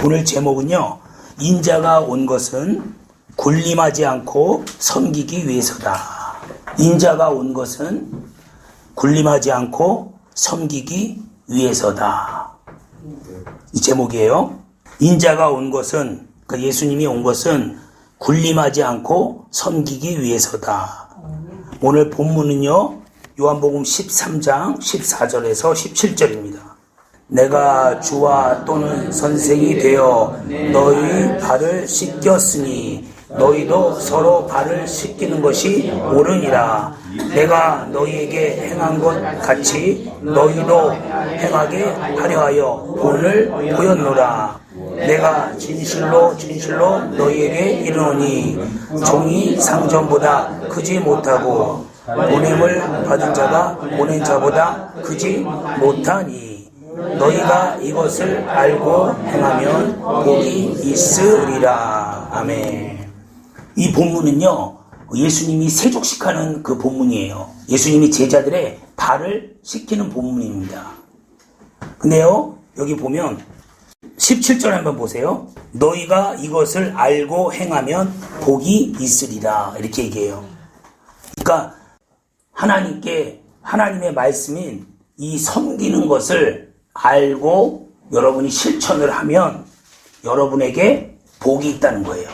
오늘 제목은요, 인자가 온 것은 군림하지 않고 섬기기 위해서다. 인자가 온 것은 군림하지 않고 섬기기 위해서다. 이 제목이에요. 인자가 온 것은, 그러니까 예수님이 온 것은 군림하지 않고 섬기기 위해서다. 오늘 본문은요, 요한복음 13장 14절에서 17절입니다. 내가 주와 또는 선생이 되어 너희 발을 씻겼으니 너희도 서로 발을 씻기는 것이 옳으니라. 내가 너희에게 행한 것 같이 너희도 행하게 하려 하여 본을 보였노라. 내가 진실로 진실로 너희에게 이르노니 종이 상전보다 크지 못하고 보냄을 받은 자가 보낸 자보다 크지 못하니 너희가 이것을 알고 행하면 복이 있으리라. 아멘. 이 본문은요, 예수님이 세족식하는 그 본문이에요. 예수님이 제자들의 발을 씻기는 본문입니다. 근데요, 여기 보면 17절 한번 보세요. 너희가 이것을 알고 행하면 복이 있으리라. 이렇게 얘기해요. 그러니까 하나님의 말씀인 이 섬기는 것을 알고 여러분이 실천을 하면 여러분에게 복이 있다는 거예요.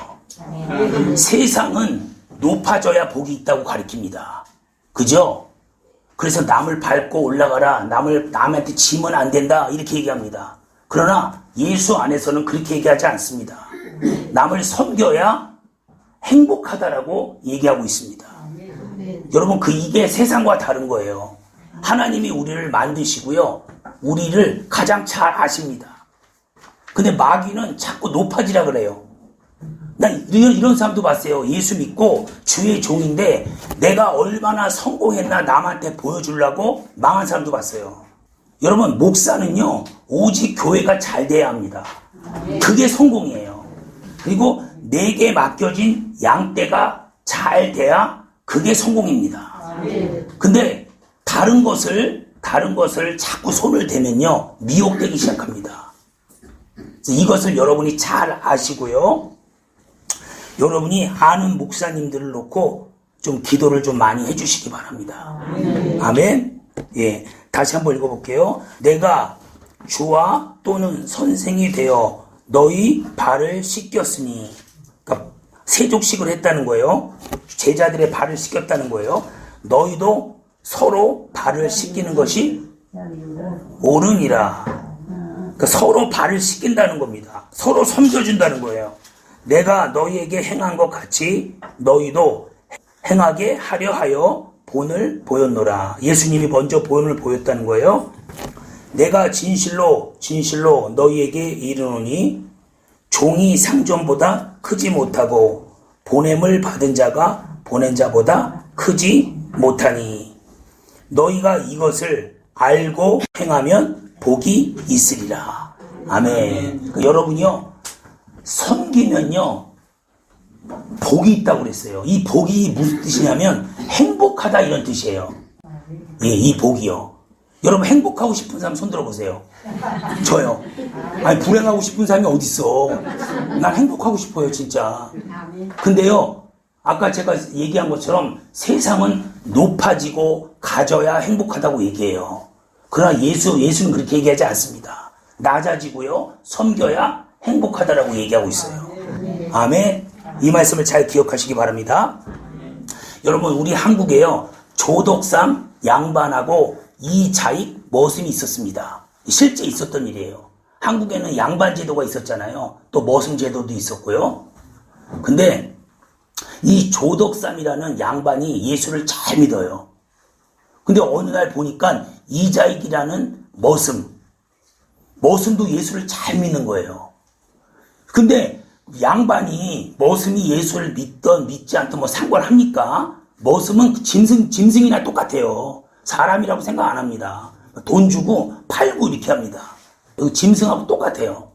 세상은 높아져야 복이 있다고 가르칩니다. 그죠? 그래서 남을 밟고 올라가라, 남한테 지면 안 된다, 이렇게 얘기합니다. 그러나 예수 안에서는 그렇게 얘기하지 않습니다. 남을 섬겨야 행복하다라고 얘기하고 있습니다. 여러분, 이게 세상과 다른 거예요. 하나님이 우리를 만드시고요, 우리를 가장 잘 아십니다. 근데 마귀는 자꾸 높아지라 그래요. 난 이런 사람도 봤어요. 예수 믿고 주의 종인데 내가 얼마나 성공했나 남한테 보여주려고 망한 사람도 봤어요. 여러분, 목사는요, 오직 교회가 잘 돼야 합니다. 그게 성공이에요. 그리고 내게 맡겨진 양떼가 잘 돼야 그게 성공입니다. 근데 다른 것을 자꾸 손을 대면요, 미혹되기 시작합니다. 이것을 여러분이 잘 아시고요, 여러분이 아는 목사님들을 놓고 좀 기도를 좀 많이 해주시기 바랍니다. 아멘. 예, 다시 한번 읽어볼게요. 내가 주와 또는 선생이 되어 너희 발을 씻겼으니, 그러니까 세족식을 했다는 거예요. 제자들의 발을 씻겼다는 거예요. 너희도 서로 발을 씻기는 것이 옳으니라. 그러니까 서로 발을 씻긴다는 겁니다. 서로 섬겨준다는 거예요. 내가 너희에게 행한 것 같이 너희도 행하게 하려 하여 본을 보였노라. 예수님이 먼저 본을 보였다는 거예요. 내가 진실로 진실로 너희에게 이르노니 종이 상전보다 크지 못하고 보냄을 받은 자가 보낸 자보다 크지 못하니 너희가 이것을 알고 행하면 복이 있으리라. 아멘. 여러분이요, 섬기면요, 복이 있다고 그랬어요. 이 복이 무슨 뜻이냐면 행복하다, 이런 뜻이에요. 예, 이 복이요. 여러분, 행복하고 싶은 사람 손 들어보세요. 저요. 아니, 불행하고 싶은 사람이 어딨어. 난 행복하고 싶어요, 진짜. 근데요, 아까 제가 얘기한 것처럼 세상은 높아지고 가져야 행복하다고 얘기해요. 그러나 예수는 그렇게 얘기하지 않습니다. 낮아지고요, 섬겨야 행복하다라고 얘기하고 있어요. 아멘. 이 말씀을 잘 기억하시기 바랍니다. 여러분, 우리 한국에요, 조덕삼 양반하고 이자익 머슴이 있었습니다. 실제 있었던 일이에요. 한국에는 양반 제도가 있었잖아요. 또 머슴 제도도 있었고요. 근데 이 조덕삼이라는 양반이 예수를 잘 믿어요. 근데 어느 날 보니까 이자익이라는 머슴도 예수를 잘 믿는 거예요. 근데 머슴이 예수를 믿던 믿지 않던 뭐 상관합니까? 머슴은 짐승이나 똑같아요. 사람이라고 생각 안 합니다. 돈 주고 팔고 이렇게 합니다. 짐승하고 똑같아요.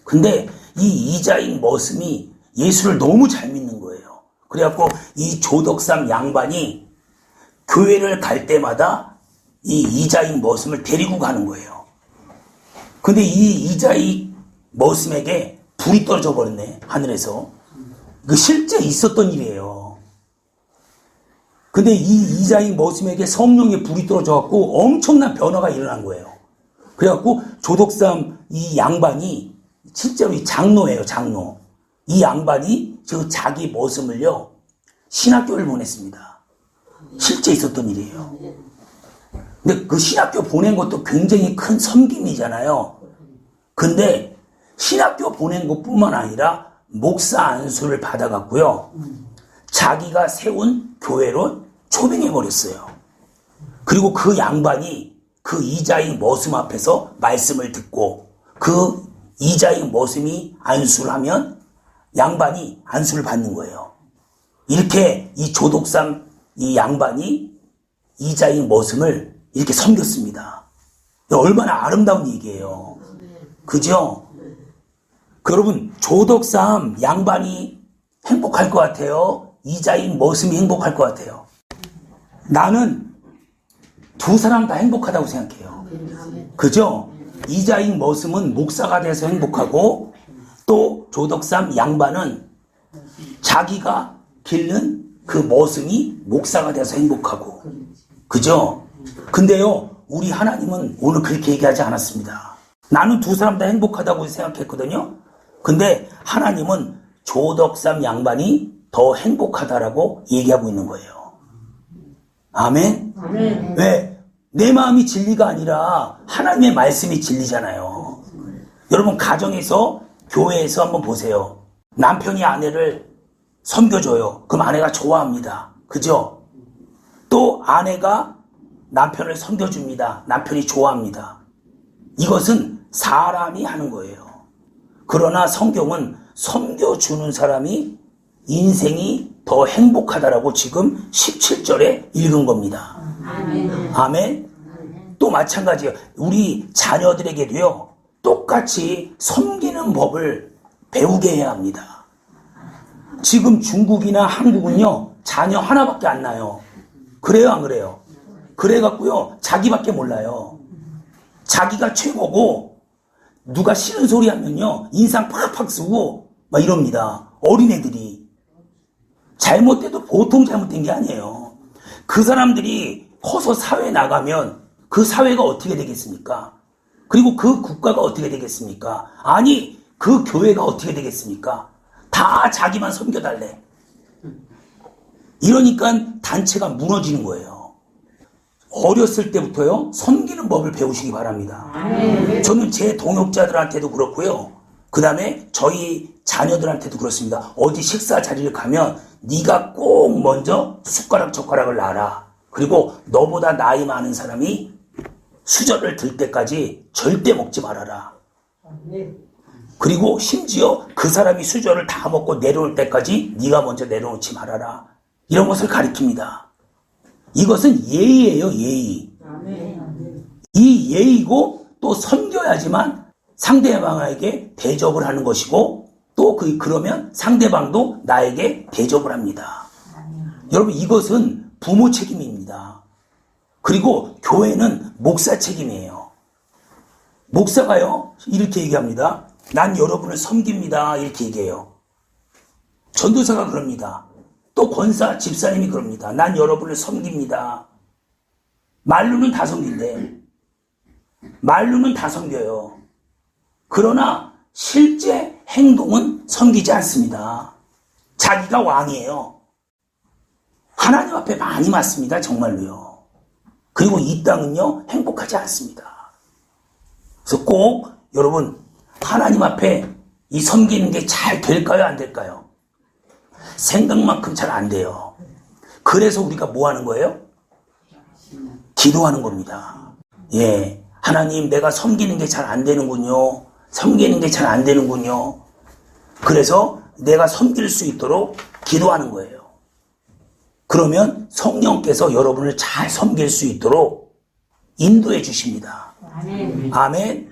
근데 이 이자익 머슴이 예수를 너무 잘 믿는 거예요. 그래갖고 이 조덕삼 양반이 교회를 갈 때마다 이 이자익 머슴을 데리고 가는 거예요. 근데 이 이자익 머슴에게 불이 떨어져 버렸네, 하늘에서. 그 실제 있었던 일이에요. 근데 이 이자익 머슴에게 성령의 불이 떨어져 갖고 엄청난 변화가 일어난 거예요. 그래갖고 조독삼 이 양반이 실제로 이 장로예요, 장로. 이 양반이 자기 머슴을요, 신학교를 보냈습니다. 실제 있었던 일이에요. 근데 그 신학교 보낸 것도 굉장히 큰 섬김이잖아요. 근데 신학교 보낸 것뿐만 아니라 목사 안수를 받아갔고요. 자기가 세운 교회로 초빙해버렸어요. 그리고 그 양반이 그 이자익 머슴 앞에서 말씀을 듣고 그 이자익 머슴이 안수를 하면 양반이 안수를 받는 거예요. 이렇게 이 조독삼 이 양반이 이자익 머슴을 이렇게 섬겼습니다. 얼마나 아름다운 얘기예요. 그죠? 여러분, 조독삼 양반이 행복할 것 같아요? 이자익 머슴이 행복할 것 같아요? 나는 두 사람 다 행복하다고 생각해요. 그죠? 이자익 머슴은 목사가 돼서 행복하고, 또 조독삼 양반은 자기가 기른 그 머슴이 목사가 돼서 행복하고. 그죠? 근데요, 우리 하나님은 오늘 그렇게 얘기하지 않았습니다. 나는 두 사람 다 행복하다고 생각했거든요. 근데 하나님은 조독삼 양반이 더 행복하다라고 얘기하고 있는 거예요. 아멘? 아멘. 왜? 내 마음이 진리가 아니라 하나님의 말씀이 진리잖아요. 여러분, 가정에서, 교회에서 한번 보세요. 남편이 아내를 섬겨줘요. 그럼 아내가 좋아합니다. 그죠? 또 아내가 남편을 섬겨줍니다. 남편이 좋아합니다. 이것은 사람이 하는 거예요. 그러나 성경은 섬겨주는 사람이 인생이 더 행복하다라고 지금 17절에 읽은 겁니다. 아멘. 아멘. 또 마찬가지예요. 우리 자녀들에게도요, 똑같이 섬기는 법을 배우게 해야 합니다. 지금 중국이나 한국은요, 자녀 하나밖에 안 낳아요. 그래요, 안 그래요? 그래갖고요, 자기밖에 몰라요. 자기가 최고고, 누가 싫은 소리 하면요, 인상 팍팍 쓰고, 막 이럽니다. 어린애들이. 잘못돼도 보통 잘못된 게 아니에요. 그 사람들이 커서 사회에 나가면 그 사회가 어떻게 되겠습니까? 그리고 그 국가가 어떻게 되겠습니까? 아니, 그 교회가 어떻게 되겠습니까? 다 자기만 섬겨달래. 이러니까 단체가 무너지는 거예요. 어렸을 때부터요, 섬기는 법을 배우시기 바랍니다. 저는 제 동역자들한테도 그렇고요. 그 다음에 저희 자녀들한테도 그렇습니다. 어디 식사 자리를 가면 네가 꼭 먼저 숟가락 젓가락을 놔라. 그리고 너보다 나이 많은 사람이 수저를 들 때까지 절대 먹지 말아라. 그리고 심지어 그 사람이 수저를 다 먹고 내려올 때까지 네가 먼저 내려놓지 말아라. 이런 것을 가리킵니다. 이것은 예의예요, 예의. 이 예의고 또 섬겨야지만 상대방에게 대접을 하는 것이고, 또 그러면 상대방도 나에게 대접을 합니다. 여러분, 이것은 부모 책임입니다. 그리고 교회는 목사 책임이에요. 목사가요, 이렇게 얘기합니다. 난 여러분을 섬깁니다. 이렇게 얘기해요. 전도사가 그럽니다. 또 권사, 집사님이 그럽니다. 난 여러분을 섬깁니다. 말로는 다 섬긴대. 말로는 다 섬겨요. 그러나 실제 행동은 섬기지 않습니다. 자기가 왕이에요. 하나님 앞에 많이 맞습니다. 정말로요. 그리고 이 땅은요, 행복하지 않습니다. 그래서 꼭 여러분, 하나님 앞에 이 섬기는 게 잘 될까요? 안 될까요? 생각만큼 잘 안 돼요. 그래서 우리가 뭐 하는 거예요? 기도하는 겁니다. 예. 하나님, 내가 섬기는 게 잘 안 되는군요. 섬기는 게 잘 안 되는군요. 그래서 내가 섬길 수 있도록 기도하는 거예요. 그러면 성령께서 여러분을 잘 섬길 수 있도록 인도해 주십니다. 아멘. 아멘.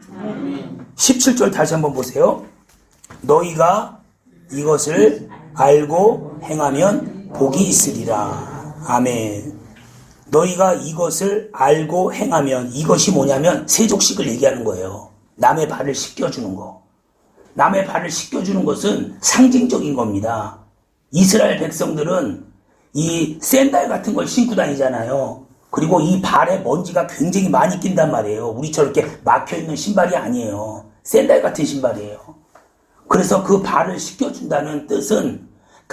17절 다시 한번 보세요. 너희가 이것을 알고 행하면 복이 있으리라. 아멘. 너희가 이것을 알고 행하면, 이것이 뭐냐면 세족식을 얘기하는 거예요. 남의 발을 씻겨주는 거. 남의 발을 씻겨주는 것은 상징적인 겁니다. 이스라엘 백성들은 이 샌들 같은 걸 신고 다니잖아요. 그리고 이 발에 먼지가 굉장히 많이 낀단 말이에요. 우리처럼 이렇게 막혀있는 신발이 아니에요. 샌들 같은 신발이에요. 그래서 그 발을 씻겨준다는 뜻은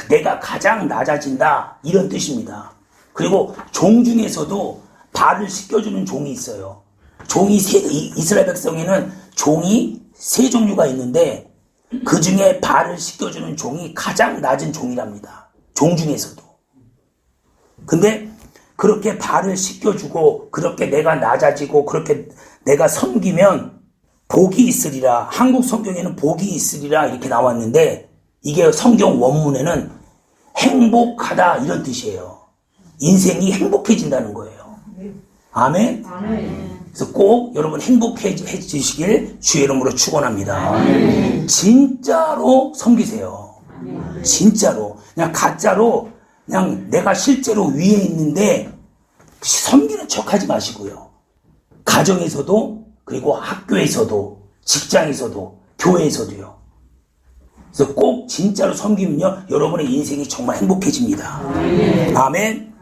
내가 가장 낮아진다, 이런 뜻입니다. 그리고 종 중에서도 발을 씻겨주는 종이 있어요. 이스라엘 백성에는 종이 세 종류가 있는데 그 중에 발을 씻겨주는 종이 가장 낮은 종이랍니다. 종 중에서도. 근데 그렇게 발을 씻겨주고 그렇게 내가 낮아지고 그렇게 내가 섬기면 복이 있으리라. 한국 성경에는 복이 있으리라 이렇게 나왔는데 이게 성경 원문에는 행복하다 이런 뜻이에요. 인생이 행복해진다는 거예요. 아멘? 그래서 꼭 여러분 행복해지시길 주의 이름으로 축원합니다. 진짜로 섬기세요. 진짜로. 그냥 가짜로 그냥 내가 실제로 위에 있는데 섬기는 척하지 마시고요. 가정에서도 그리고 학교에서도 직장에서도 교회에서도요. 그래서 꼭 진짜로 섬기면요 여러분의 인생이 정말 행복해집니다. 아멘.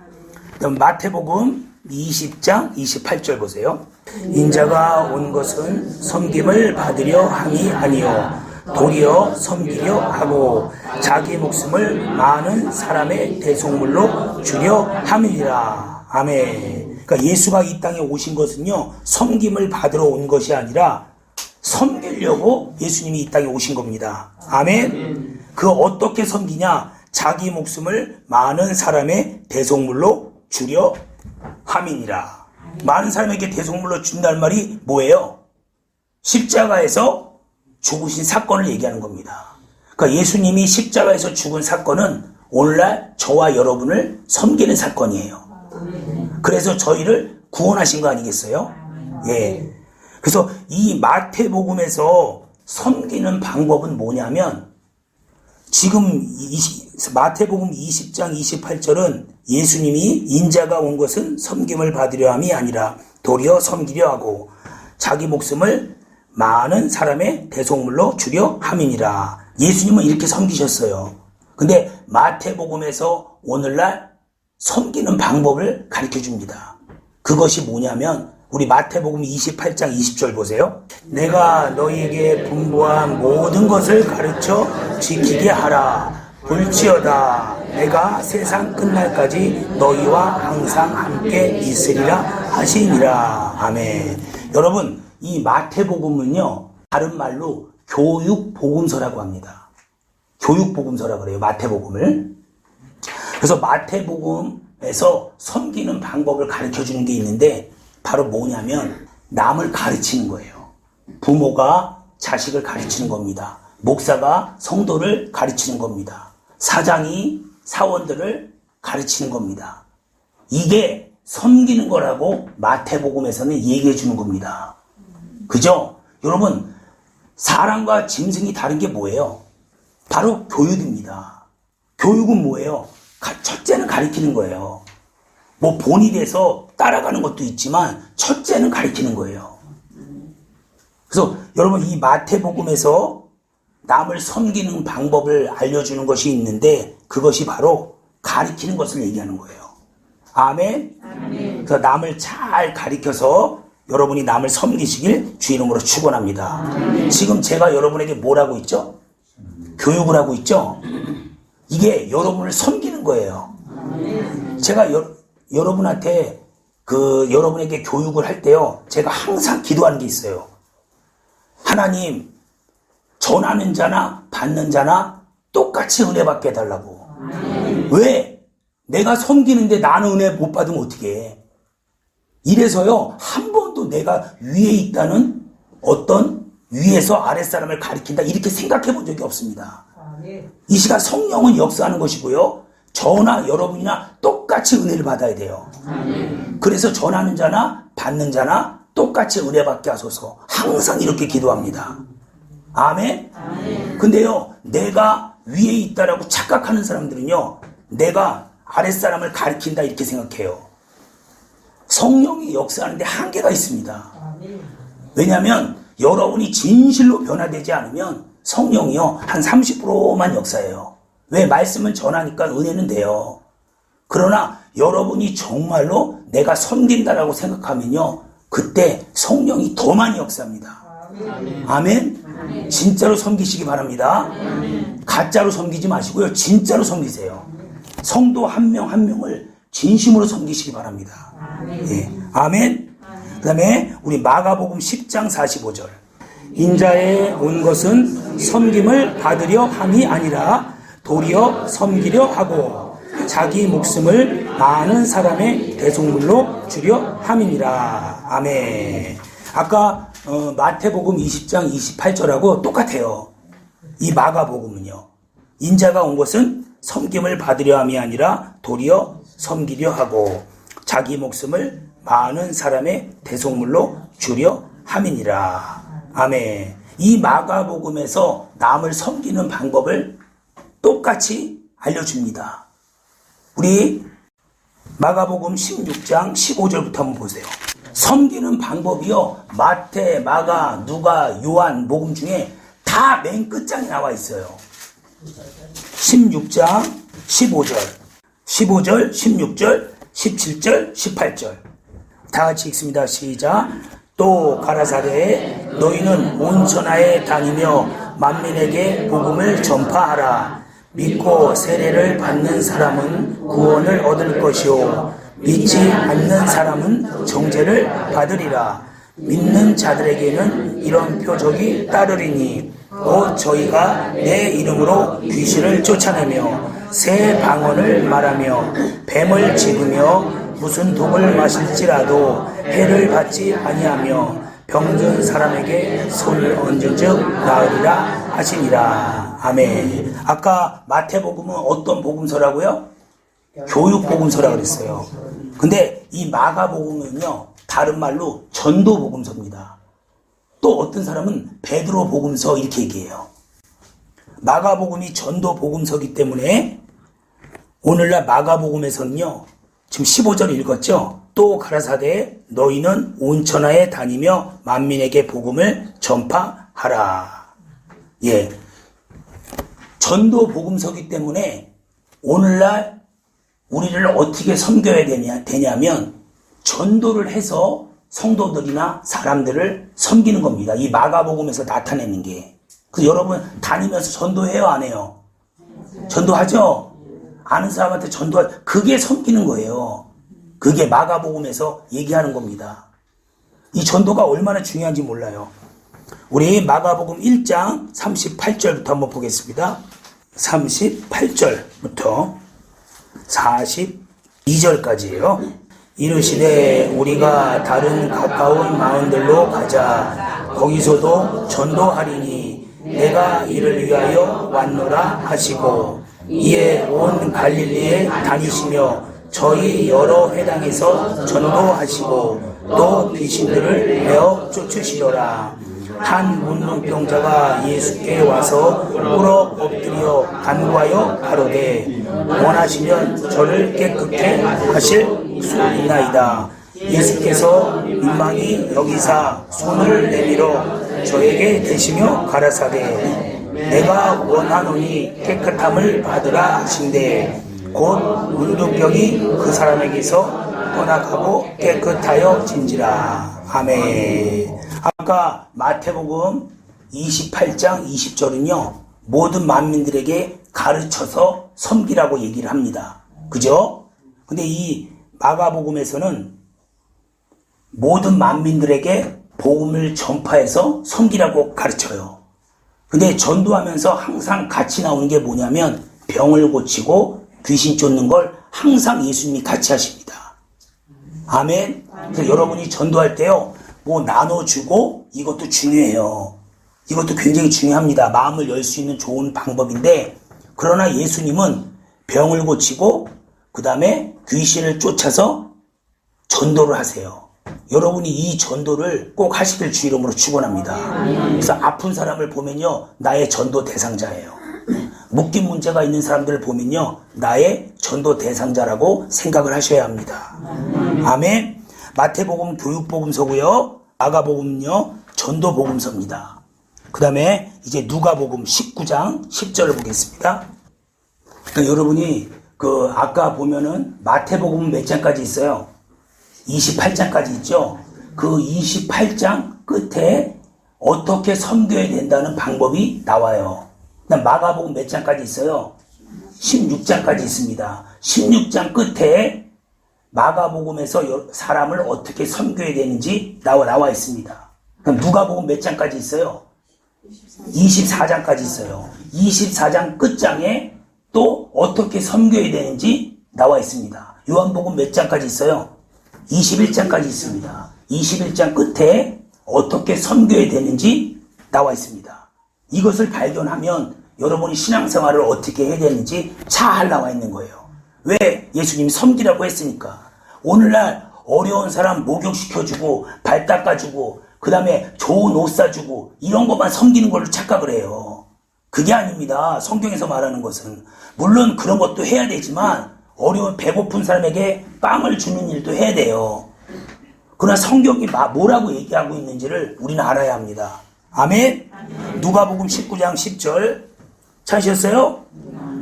그럼 마태복음 20장 28절 보세요. 인자가 온 것은 섬김을 받으려 함이 아니요 도리어 섬기려 하고 자기 목숨을 많은 사람의 대속물로 주려 함이니라. 아멘. 그러니까 예수가 이 땅에 오신 것은요 섬김을 받으러 온 것이 아니라 섬기려고 예수님이 이 땅에 오신 겁니다. 아멘. 그 어떻게 섬기냐? 자기 목숨을 많은 사람의 대속물로 주려 함이니라. 많은 사람에게 대속물로 준다는 말이 뭐예요? 십자가에서 죽으신 사건을 얘기하는 겁니다. 그러니까 예수님이 십자가에서 죽은 사건은 오늘날 저와 여러분을 섬기는 사건이에요. 그래서 저희를 구원하신 거 아니겠어요? 예. 그래서 이 마태복음에서 섬기는 방법은 뭐냐면 지금 마태복음 20장 28절은 예수님이 인자가 온 것은 섬김을 받으려 함이 아니라 도리어 섬기려 하고 자기 목숨을 많은 사람의 대속물로 주려 함이니라. 예수님은 이렇게 섬기셨어요. 근데 마태복음에서 오늘날 섬기는 방법을 가르쳐 줍니다. 그것이 뭐냐면 우리 마태복음 28장 20절 보세요. 내가 너희에게 분부한 모든 것을 가르쳐 지키게 하라. 볼지어다 내가 세상 끝날까지 너희와 항상 함께 있으리라 하시니라. 아멘. 여러분 이 마태복음은요 다른 말로 교육복음서라고 합니다. 교육복음서라고 그래요. 마태복음을. 그래서 마태복음에서 섬기는 방법을 가르쳐 주는 게 있는데 바로 뭐냐면 남을 가르치는 거예요. 부모가 자식을 가르치는 겁니다. 목사가 성도를 가르치는 겁니다. 사장이 사원들을 가르치는 겁니다. 이게 섬기는 거라고 마태복음에서는 얘기해 주는 겁니다. 그죠? 여러분 사람과 짐승이 다른 게 뭐예요? 바로 교육입니다. 교육은 뭐예요? 첫째는 가르치는 거예요. 뭐 본이 돼서 따라가는 것도 있지만 첫째는 가르치는 거예요. 그래서 여러분 이 마태복음에서 남을 섬기는 방법을 알려주는 것이 있는데 그것이 바로 가르치는 것을 얘기하는 거예요. 아멘? 아멘. 그래서 남을 잘 가르쳐서 여러분이 남을 섬기시길 주 이름으로 축원합니다. 아멘. 지금 제가 여러분에게 뭐라고 있죠? 교육을 하고 있죠? 이게 여러분을 섬기는 거예요. 아멘. 제가 여러분한테 여러분에게 교육을 할 때요 제가 항상 기도하는 게 있어요. 하나님 전하는 자나 받는 자나 똑같이 은혜 받게 해달라고. 왜? 내가 섬기는데 나는 은혜 못 받으면 어떻게 해? 이래서요 한 번도 내가 위에 있다는 어떤 위에서 아랫사람을 가리킨다 이렇게 생각해 본 적이 없습니다. 이 시간 성령은 역사하는 것이고요 저나 여러분이나 똑같이 은혜를 받아야 돼요. 그래서 전하는 자나 받는 자나 똑같이 은혜 받게 하소서 항상 이렇게 기도합니다. 아멘? 근데요 내가 위에 있다라고 착각하는 사람들은요 내가 아랫사람을 가리킨다 이렇게 생각해요. 성령이 역사하는데 한계가 있습니다. 왜냐하면 여러분이 진실로 변화되지 않으면 성령이요 한 30%만 역사해요. 왜? 말씀을 전하니까 은혜는 돼요. 그러나 여러분이 정말로 내가 섬긴다라고 생각하면요, 그때 성령이 더 많이 역사합니다. 아멘. 진짜로 섬기시기 바랍니다. 가짜로 섬기지 마시고요, 진짜로 섬기세요. 성도 한 명 한 명을 진심으로 섬기시기 바랍니다. 예. 아멘. 그 다음에 우리 마가복음 10장 45절. 인자에 온 것은 섬김을 받으려 함이 아니라 도리어 섬기려 하고 자기 목숨을 많은 사람의 대속물로 주려 함이니라. 아멘. 아까 마태복음 20장 28절하고 똑같아요. 이 마가복음은요, 인자가 온 것은 섬김을 받으려 함이 아니라 도리어 섬기려 하고 자기 목숨을 많은 사람의 대속물로 주려 함이니라. 아멘. 이 마가복음에서 남을 섬기는 방법을 똑같이 알려줍니다. 우리 마가복음 16장 15절부터 한번 보세요. 섬기는 방법이요, 마태, 마가, 누가, 요한 복음 중에 다 맨 끝장에 나와 있어요. 16장 15절, 16절, 17절, 18절 다 같이 읽습니다. 시작. 또 가라사대 너희는 온 천하에 다니며 만민에게 복음을 전파하라. 믿고 세례를 받는 사람은 구원을 얻을 것이요 믿지 않는 사람은 정죄를 받으리라. 믿는 자들에게는 이런 표적이 따르리니 곧 저희가 내 이름으로 귀신을 쫓아내며 새 방언을 말하며 뱀을 집으며 무슨 독을 마실지라도 해를 받지 아니하며 병든 사람에게 손을 얹은즉 나으리라 하시니라. 아멘. 아까 마태복음은 어떤 복음서라고요? 교육복음서라고 그랬어요. 근데 이 마가복음은요, 다른 말로 전도복음서입니다. 또 어떤 사람은 베드로 복음서 이렇게 얘기해요. 마가복음이 전도복음서이기 때문에 오늘날 마가복음에서는요, 지금 15절 읽었죠? 또 가라사대 너희는 온 천하에 다니며 만민에게 복음을 전파하라. 예, 전도복음서이기 때문에 오늘날 우리를 어떻게 섬겨야 되냐면 전도를 해서 성도들이나 사람들을 섬기는 겁니다. 이 마가복음에서 나타내는 게. 그래서 여러분 다니면서 전도해요, 안 해요? 전도하죠? 아는 사람한테 그게 섬기는 거예요. 그게 마가복음에서 얘기하는 겁니다. 이 전도가 얼마나 중요한지 몰라요. 우리 마가복음 1장 38절부터 한번 보겠습니다. 38절부터 42절까지예요. 이르시되 우리가 다른 가까운 마을들로 가자. 거기서도 전도하리니 내가 이를 위하여 왔노라 하시고 이에 온 갈릴리에 다니시며 저희 여러 회당에서 전도하시고 또 귀신들을 내어 쫓으시더라. 한 문둥병자가 예수께 와서 꿇어 엎드려 간구하여 가로되 원하시면 저를 깨끗게 하실 수 있나이다. 예수께서 민망히 여기사 손을 내밀어 저에게 대시며 가라사대 내가 원하노니 깨끗함을 받으라 하신대 곧 문둥병이 그 사람에게서 떠나가고 깨끗하여 진지라. 아멘. 아까 마태복음 28장 20절은요, 모든 만민들에게 가르쳐서 섬기라고 얘기를 합니다. 그죠? 근데 이 마가복음에서는 모든 만민들에게 복음을 전파해서 섬기라고 가르쳐요. 근데 전도하면서 항상 같이 나오는 게 뭐냐면 병을 고치고 귀신 쫓는 걸 항상 예수님이 같이 하십니다. 아멘. 그래서 여러분이 전도할 때요, 뭐 나눠주고 이것도 중요해요. 이것도 굉장히 중요합니다. 마음을 열 수 있는 좋은 방법인데, 그러나 예수님은 병을 고치고 그 다음에 귀신을 쫓아서 전도를 하세요. 여러분이 이 전도를 꼭 하시길 주 이름으로 축원합니다. 그래서 아픈 사람을 보면요, 나의 전도 대상자예요. 묶인 문제가 있는 사람들을 보면요, 나의 전도 대상자라고 생각을 하셔야 합니다. 아멘. 마태복음 교육복음서고요, 마가복음은요 전도복음서입니다. 그 다음에 이제 누가복음 19장 10절을 보겠습니다. 그러니까 여러분이 아까 보면은 마태복음 몇 장까지 있어요? 28장까지 있죠? 그 28장 끝에 어떻게 섬겨야 된다는 방법이 나와요. 그다음 마가복음 몇 장까지 있어요? 16장까지 있습니다. 16장 끝에 마가복음에서 사람을 어떻게 섬겨야 되는지 나와 있습니다. 그럼 누가복음 몇 장까지 있어요? 24장까지 있어요. 24장 끝장에 또 어떻게 섬겨야 되는지 나와 있습니다. 요한복음 몇 장까지 있어요? 21장까지 있습니다. 21장 끝에 어떻게 섬겨야 되는지 나와 있습니다. 이것을 발견하면 여러분이 신앙생활을 어떻게 해야 되는지 잘 나와 있는 거예요. 왜? 예수님이 섬기라고 했으니까. 오늘날 어려운 사람 목욕시켜주고 발 닦아주고 그 다음에 좋은 옷 사주고 이런 것만 섬기는 걸로 착각을 해요. 그게 아닙니다. 성경에서 말하는 것은. 물론 그런 것도 해야 되지만 어려운 배고픈 사람에게 빵을 주는 일도 해야 돼요. 그러나 성경이 뭐라고 얘기하고 있는지를 우리는 알아야 합니다. 아멘? 누가복음 19장 10절 찾으셨어요?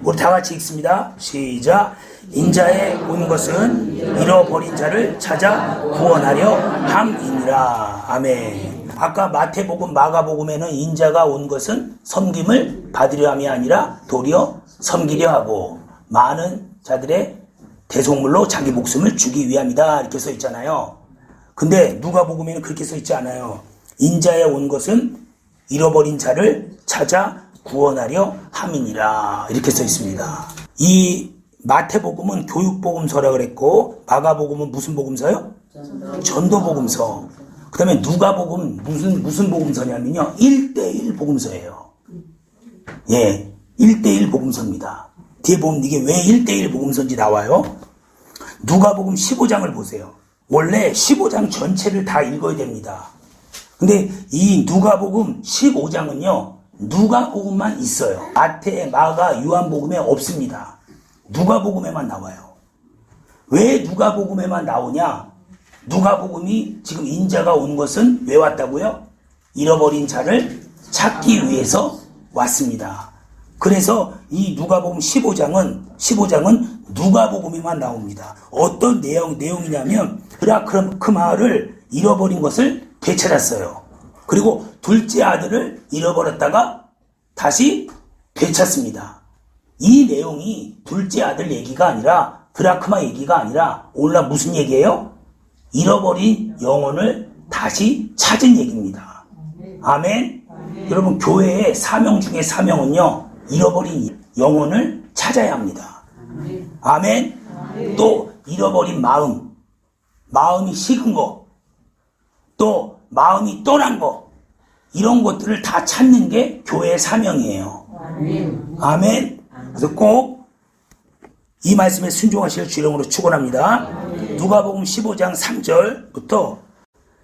우리 다 같이 읽습니다. 시작. 인자에 온 것은 잃어버린 자를 찾아 구원하려 함이니라. 아멘. 아까 마태복음, 마가복음에는 인자가 온 것은 섬김을 받으려 함이 아니라 도리어 섬기려 하고 많은 자들의 대속물로 자기 목숨을 주기 위함이다. 이렇게 써 있잖아요. 근데 누가복음에는 그렇게 써 있지 않아요. 인자에 온 것은 잃어버린 자를 찾아 구원하려 함이니라. 이렇게 써 있습니다. 이 마태복음은 교육복음서라 그랬고 마가복음은 무슨 복음서요? 전도복음서. 그 다음에 누가복음 무슨 복음서냐면요 1:1 복음서예요. 예, 1:1 복음서입니다. 뒤에 보면 이게 왜 1:1 복음서인지 나와요. 누가복음 15장을 보세요. 원래 15장 전체를 다 읽어야 됩니다. 근데 이 누가복음 15장은요 누가복음만 있어요. 마태, 마가, 요한복음에 없습니다. 누가복음에만 나와요. 왜 누가복음에만 나오냐? 누가복음이 지금 인자가 온 것은 왜 왔다고요? 잃어버린 자를 찾기 위해서 왔습니다. 그래서 이 누가복음 15장은 누가복음에만 나옵니다. 어떤 내용이냐면 드라크마를 잃어버린 것을 되찾았어요. 그리고 둘째 아들을 잃어버렸다가 다시 되찾습니다. 이 내용이 둘째 아들 얘기가 아니라 드라크마 얘기가 아니라 오늘날 무슨 얘기예요? 잃어버린 영혼을 다시 찾은 얘기입니다. 아멘. 여러분 교회의 사명 중에 사명은요 잃어버린 영혼을 찾아야 합니다. 아멘. 또 잃어버린 마음이 식은 거, 또 마음이 떠난 거, 이런 것들을 다 찾는 게 교회의 사명이에요. 아멘. 그래서 꼭 이 말씀에 순종하실 주 이름으로 축원합니다. 누가복음 15장 3절부터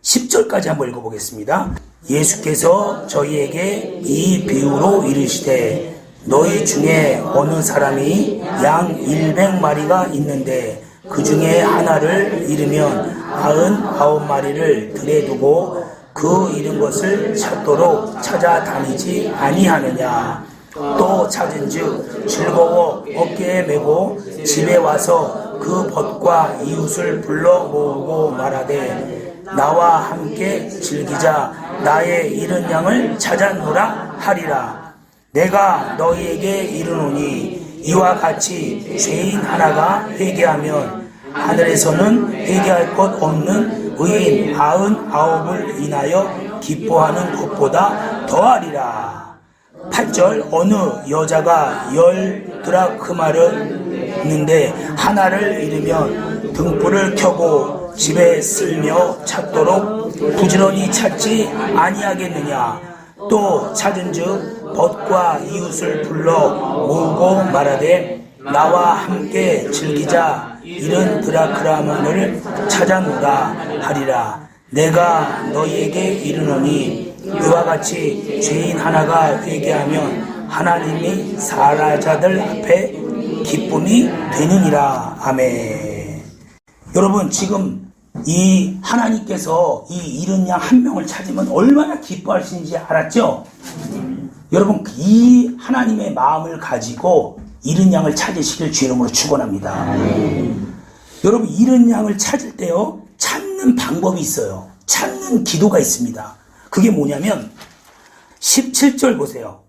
10절까지 한번 읽어보겠습니다. 예수께서 저희에게 이 비유로 이르시되 너희 중에 어느 사람이 양 100마리가 있는데 그 중에 하나를 잃으면 99마리를 들에 두고 그 잃은 것을 찾도록 찾아다니지 아니하느냐. 또 찾은즉 즐거워 어깨에 메고 집에 와서 그 벗과 이웃을 불러 모으고 말하되 나와 함께 즐기자. 나의 잃은 양을 찾았노라 하리라. 내가 너희에게 이르노니 이와 같이 죄인 하나가 회개하면 하늘에서는 회개할 것 없는 의인 99을 인하여 기뻐하는 것보다 더하리라. 8절 어느 여자가 10 드라크마를 있는데 하나를 잃으면 등불을 켜고 집에 쓸며 찾도록 부지런히 찾지 아니하겠느냐. 또 찾은즉 벗과 이웃을 불러 모으고 말하되 나와 함께 즐기자. 잃은 드라크마를 찾아노라 하리라. 내가 너희에게 이르노니 이와 같이 죄인 하나가 회개하면 하나님이 사라자들 앞에 기쁨이 되느니라. 아멘. 여러분 지금 이 하나님께서 이 잃은 양 한 명을 찾으면 얼마나 기뻐하시는지 알았죠? 여러분, 이 하나님의 마음을 가지고 잃은 양을 찾으시길 주 이름으로 축원합니다. 여러분, 잃은 양을 찾을 때요, 찾는 방법이 있어요. 찾는 기도가 있습니다. 그게 뭐냐면 17절 보세요.